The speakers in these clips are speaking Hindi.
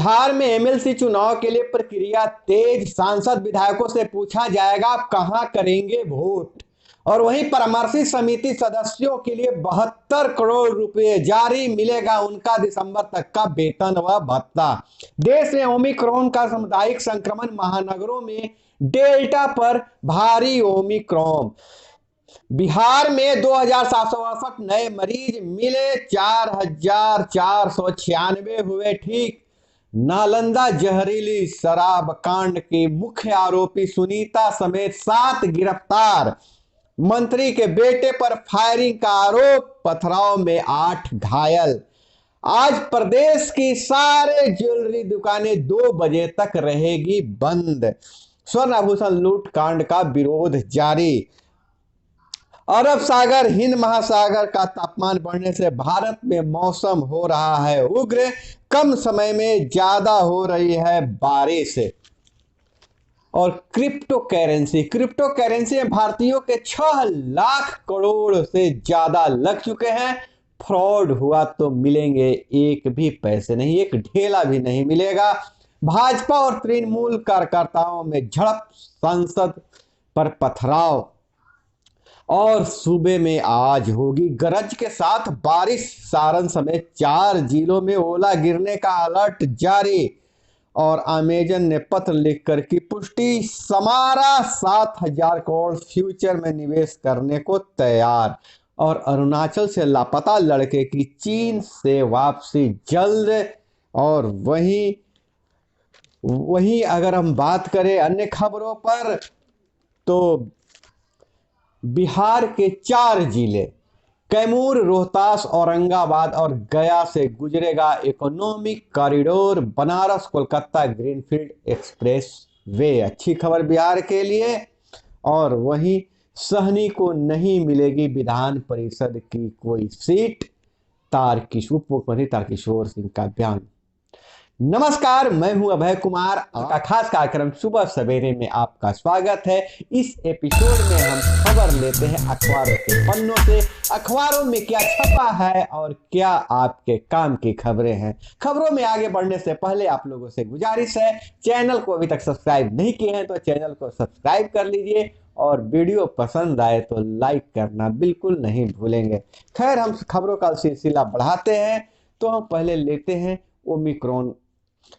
बिहार में एमएलसी चुनाव के लिए प्रक्रिया तेज। सांसद विधायकों से पूछा जाएगा आप कहां करेंगे वोट। और वहीं परामर्शी समिति सदस्यों के लिए 72 करोड़ रुपए जारी, मिलेगा उनका दिसंबर तक का वेतन व भत्ता। देश में ओमिक्रॉन का सामुदायिक संक्रमण, महानगरों में डेल्टा पर भारी ओमिक्रॉन। बिहार में 2,768 नए मरीज मिले, 4,496 हुए ठीक। नालंदा जहरीली शराब कांड की मुख्य आरोपी सुनीता समेत 7 गिरफ्तार। मंत्री के बेटे पर फायरिंग का आरोप, पथराव में 8 घायल। आज प्रदेश की सारे ज्वेलरी दुकानें 2 बजे तक रहेगी बंद। स्वर्ण आभूषण लूट कांड का विरोध जारी। अरब सागर, हिंद महासागर का तापमान बढ़ने से भारत में मौसम हो रहा है उग्र। कम समय में ज्यादा हो रही है बारिश। और क्रिप्टो करेंसी में भारतीयों के 6 लाख करोड़ से ज्यादा लग चुके हैं। फ्रॉड हुआ तो मिलेंगे एक भी पैसे नहीं, एक ढेला भी नहीं मिलेगा। भाजपा और तृणमूल कार्यकर्ताओं में झड़प, संसद पर पथराव। और सूबे में आज होगी गरज के साथ बारिश। सारण समेत 4 जिलों में ओला गिरने का अलर्ट जारी। और अमेजन ने पत्र लिखकर की पुष्टि, समारा 7,000 करोड़ फ्यूचर में निवेश करने को तैयार। और अरुणाचल से लापता लड़के की चीन से वापसी जल्द। और वहीं अगर हम बात करें अन्य खबरों पर, तो बिहार के 4 जिले कैमूर, रोहतास, औरंगाबाद और गया से गुजरेगा economic corridor. Banaras Kolkata greenfield express way, अच्छी खबर बिहार के लिए। और वहीं सहनी को नहीं मिलेगी विधान परिषद की कोई सीट, उप मुख्यमंत्री तारकिशोर सिंह का बयान। नमस्कार, मैं हूं अभय कुमार। आपका खास कार्यक्रम सुबह सवेरे में आपका स्वागत है। इस एपिसोड में हम खबर लेते हैं अखबारों के पन्नों से। अखबारों में क्या छपा है और क्या आपके काम की खबरें हैं। खबरों में आगे बढ़ने से पहले आप लोगों से गुजारिश है, चैनल को अभी तक सब्सक्राइब नहीं किए हैं तो चैनल को सब्सक्राइब कर लीजिए। और वीडियो पसंद आए तो लाइक करना बिल्कुल नहीं भूलेंगे। खैर, हम खबरों का सिलसिला बढ़ाते हैं। तो हम पहले लेते हैं ओमिक्रॉन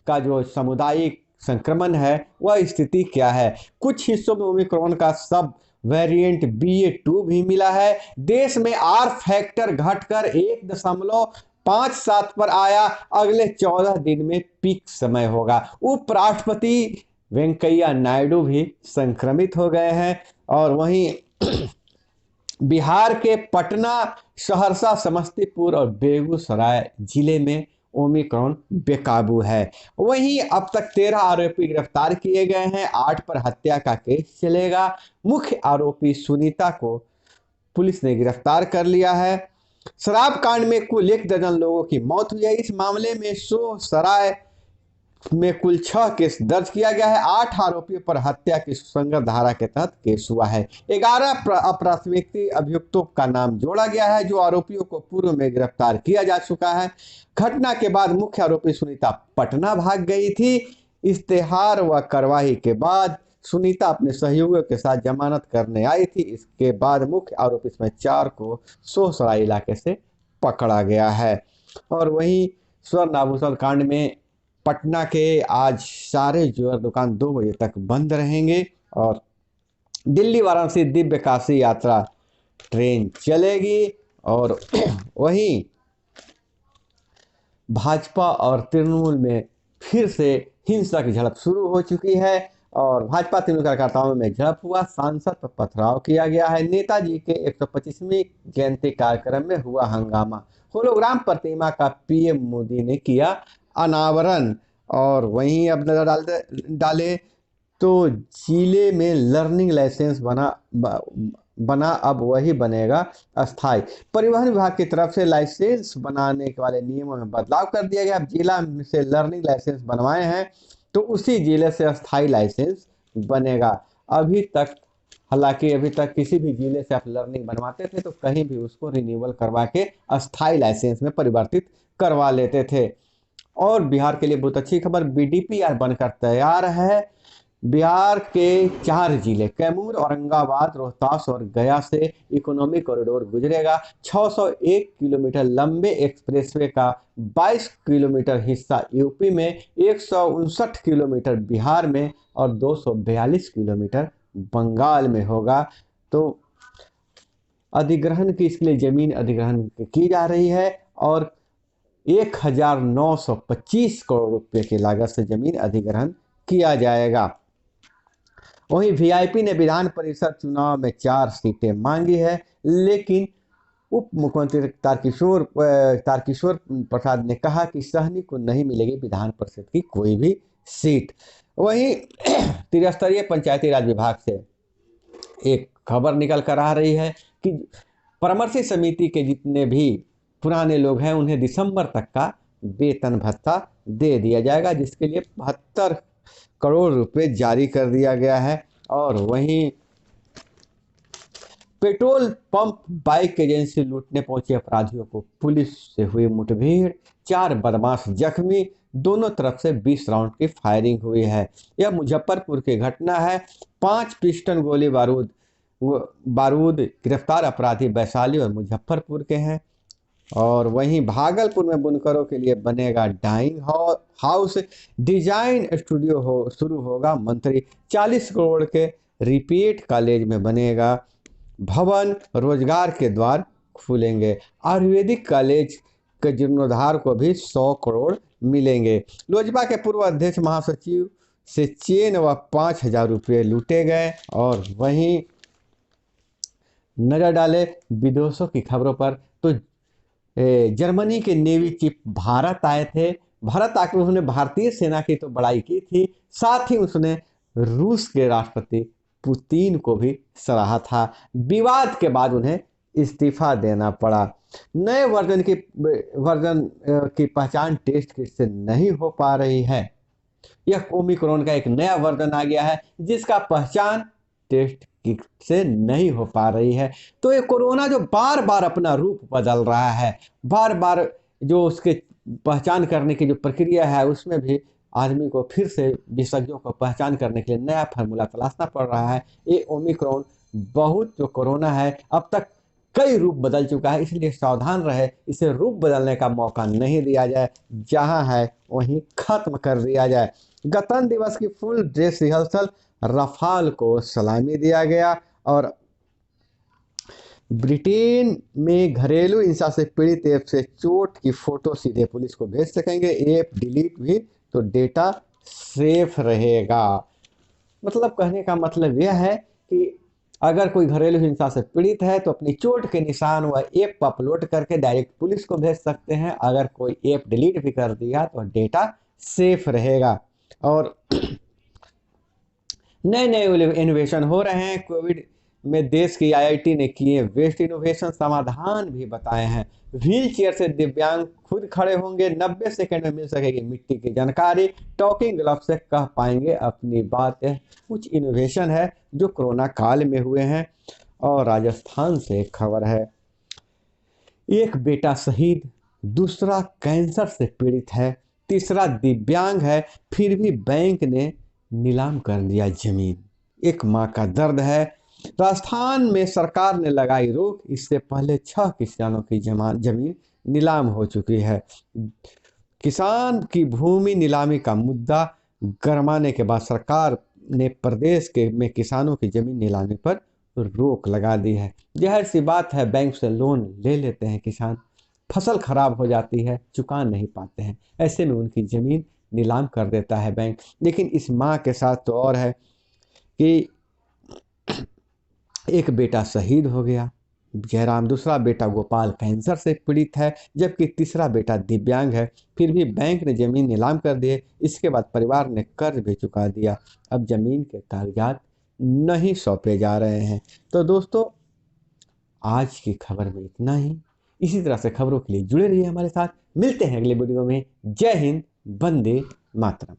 का जो सामुदायिक संक्रमण है वह स्थिति क्या है। कुछ हिस्सों में ओमिक्रॉन का सब वेरिएंट BA.2 भी मिला है। देश में R फैक्टर घटकर 1.57 पर आया। अगले 14 दिन में पीक समय होगा। उपराष्ट्रपति वेंकैया नायडू भी संक्रमित हो गए हैं। और वहीं बिहार के पटना, सहरसा, समस्तीपुर और बेगूसराय जिले में ओमिक्रॉन बेकाबू है। वहीं अब तक 13 आरोपी गिरफ्तार किए गए हैं। 8 पर हत्या का केस चलेगा। मुख्य आरोपी सुनीता को पुलिस ने गिरफ्तार कर लिया है। शराब कांड में कुल 1 दर्जन लोगों की मौत हुई है। इस मामले में सोहसराय में कुल 6 केस दर्ज किया गया है। 8 आरोपियों पर हत्या की सुसंगत धारा के तहत केस हुआ है। 11 अप्राथमिक अभियुक्तों का नाम जोड़ा गया है, जो आरोपियों को पूर्व में गिरफ्तार किया जा चुका है। घटना के बाद मुख्य आरोपी सुनीता पटना भाग गई थी। इश्तेहार व कार्रवाई के बाद सुनीता अपने सहयोगियों के साथ जमानत करने आई थी। इसके बाद मुख्य आरोपी इसमें 4 को सोहसराय इलाके से पकड़ा गया है। और वहीं स्वर्ण आभूषण कांड में पटना के आज सारे ज्वेलर दुकान 2 बजे तक बंद रहेंगे। और दिल्ली वाराणसी दिव्य काशी यात्रा ट्रेन चलेगी। और वहीं भाजपा और तृणमूल में फिर से हिंसक झड़प शुरू हो चुकी है। और भाजपा तृणमूल कार्यकर्ताओं में झड़प हुआ, सांसद पर पथराव किया गया है। नेताजी के 125वीं जयंती कार्यक्रम में हुआ हंगामा। होलोग्राम प्रतिमा का पीएम मोदी ने किया अनावरण। और वहीं अब नजर डाले तो जिले में लर्निंग लाइसेंस बना अब वही बनेगा अस्थाई। परिवहन विभाग की तरफ से लाइसेंस बनाने वाले नियमों में बदलाव कर दिया गया। अब जिला से लर्निंग लाइसेंस बनवाए हैं तो उसी जिले से अस्थाई लाइसेंस बनेगा। हालांकि अभी तक किसी भी जिले से आप लर्निंग बनवाते थे तो कहीं भी उसको रिन्यूअल करवा के अस्थाई लाइसेंस में परिवर्तित करवा लेते थे। और बिहार के लिए बहुत अच्छी खबर, बीडीपीआर बनकर तैयार है। बिहार के 4 जिले कैमूर, औरंगाबाद, रोहतास और गया से इकोनॉमिक कॉरिडोर गुजरेगा। 601 किलोमीटर लंबे एक्सप्रेसवे का 22 किलोमीटर हिस्सा यूपी में, 159 किलोमीटर बिहार में और 242 किलोमीटर बंगाल में होगा। तो अधिग्रहण की इसके लिए जमीन अधिग्रहण की जा रही है और 1925 करोड़ रुपए की लागत से जमीन अधिग्रहण किया जाएगा। वहीं वीआईपी ने विधान परिषद चुनाव में 4 सीटें मांगी है, लेकिन उप मुख्यमंत्री तारकिशोर प्रसाद ने कहा कि सहनी को नहीं मिलेगी विधान परिषद की कोई भी सीट। वहीं त्रिस्तरीय पंचायती राज विभाग से एक खबर निकल कर आ रही है कि परामर्श समिति के जितने भी पुराने लोग हैं उन्हें दिसंबर तक का वेतन भत्ता दे दिया जाएगा, जिसके लिए 72 करोड़ रुपए जारी कर दिया गया है। और वहीं पेट्रोल पंप बाइक एजेंसी लूटने पहुंचे अपराधियों को पुलिस से हुई मुठभेड़, 4 बदमाश जख्मी, दोनों तरफ से 20 राउंड की फायरिंग हुई है। यह मुजफ्फरपुर की घटना है। 5 पिस्टन गोली बारूद गिरफ्तार अपराधी वैशाली और मुजफ्फरपुर के हैं। और वहीं भागलपुर में बुनकरों के लिए बनेगा डाइंग हाउस, डिजाइन स्टूडियो शुरू होगा। मंत्री 40 करोड़ के रिपीट कॉलेज में बनेगा भवन, रोजगार के द्वार खुलेंगे। आयुर्वेदिक कॉलेज के जीर्णोद्धार को भी 100 करोड़ मिलेंगे। लोजपा के पूर्व अध्यक्ष महासचिव से चेन व 5,000 रुपये लूटे गए। और वहीं नजर डाले विदेशों की खबरों पर, तो जर्मनी के नेवी चीफ भारत आए थे। भारत आकर उन्होंने भारतीय सेना की तो बड़ाई की थी, साथ ही उसने रूस के राष्ट्रपति पुतिन को भी सराहा था। विवाद के बाद उन्हें इस्तीफा देना पड़ा। नए वर्जन की पहचान टेस्ट किट से नहीं हो पा रही है। यह ओमिक्रॉन का एक नया वर्जन आ गया है जिसका पहचान टेस्ट किट से नहीं हो पा रही है। तो ये कोरोना जो बार बार अपना रूप बदल रहा है, बार बार जो उसके पहचान करने की जो प्रक्रिया है उसमें भी आदमी को फिर से विशेषज्ञों को पहचान करने के लिए नया फार्मूला तलाशना पड़ रहा है। ये ओमिक्रॉन बहुत जो कोरोना है अब तक कई रूप बदल चुका है, इसलिए सावधान रहे, इसे रूप बदलने का मौका नहीं दिया जाए, जहां है वहीं खत्म कर दिया जाए। गणतंत्र दिवस की फुल ड्रेस रिहर्सल, रफाल को सलामी दिया गया। और ब्रिटेन में घरेलू हिंसा से पीड़ित ऐप से चोट की फोटो सीधे पुलिस को भेज सकेंगे। ऐप डिलीट भी तो डेटा सेफ रहेगा। मतलब कहने का मतलब यह है कि अगर कोई घरेलू हिंसा से पीड़ित है तो अपनी चोट के निशान वह ऐप पर अपलोड करके डायरेक्ट पुलिस को भेज सकते हैं। अगर कोई ऐप डिलीट भी कर दिया तो डेटा सेफ रहेगा। और नए नए इनोवेशन हो रहे हैं। कोविड में देश की आईआईटी ने किए बेस्ट इनोवेशन, समाधान भी बताए हैं। व्हील चेयर से दिव्यांग खुद खड़े होंगे, 90 सेकंड में मिल सकेगी मिट्टी की जानकारी, टॉकिंग ग्लव से कह पाएंगे अपनी बात। कुछ इनोवेशन है जो कोरोना काल में हुए हैं। और राजस्थान से एक खबर है, एक बेटा शहीद, दूसरा कैंसर से पीड़ित है, तीसरा दिव्यांग है, फिर भी बैंक ने नीलाम कर दिया जमीन। एक माँ का दर्द है। राजस्थान में सरकार ने लगाई रोक, इससे पहले 6 किसानों की जमीन नीलाम हो चुकी है। किसान की भूमि नीलामी का मुद्दा गरमाने के बाद सरकार ने प्रदेश में किसानों की जमीन नीलामी पर रोक लगा दी है। जाहिर सी बात है, बैंक से लोन ले लेते हैं किसान, फसल खराब हो जाती है, चुका नहीं पाते हैं, ऐसे में उनकी जमीन नीलाम कर देता है बैंक। लेकिन इस माँ के साथ तो और है कि एक बेटा शहीद हो गया जयराम, दूसरा बेटा गोपाल कैंसर से पीड़ित है, जबकि तीसरा बेटा दिव्यांग है। फिर भी बैंक ने जमीन नीलाम कर दिए। इसके बाद परिवार ने कर्ज भी चुका दिया। अब जमीन के कागजात नहीं सौंपे जा रहे हैं। तो दोस्तों, आज की खबर में इतना ही। इसी तरह से खबरों के लिए जुड़े रहिए हमारे साथ। मिलते हैं अगले वीडियो में। जय हिंद, वंदे मातरम।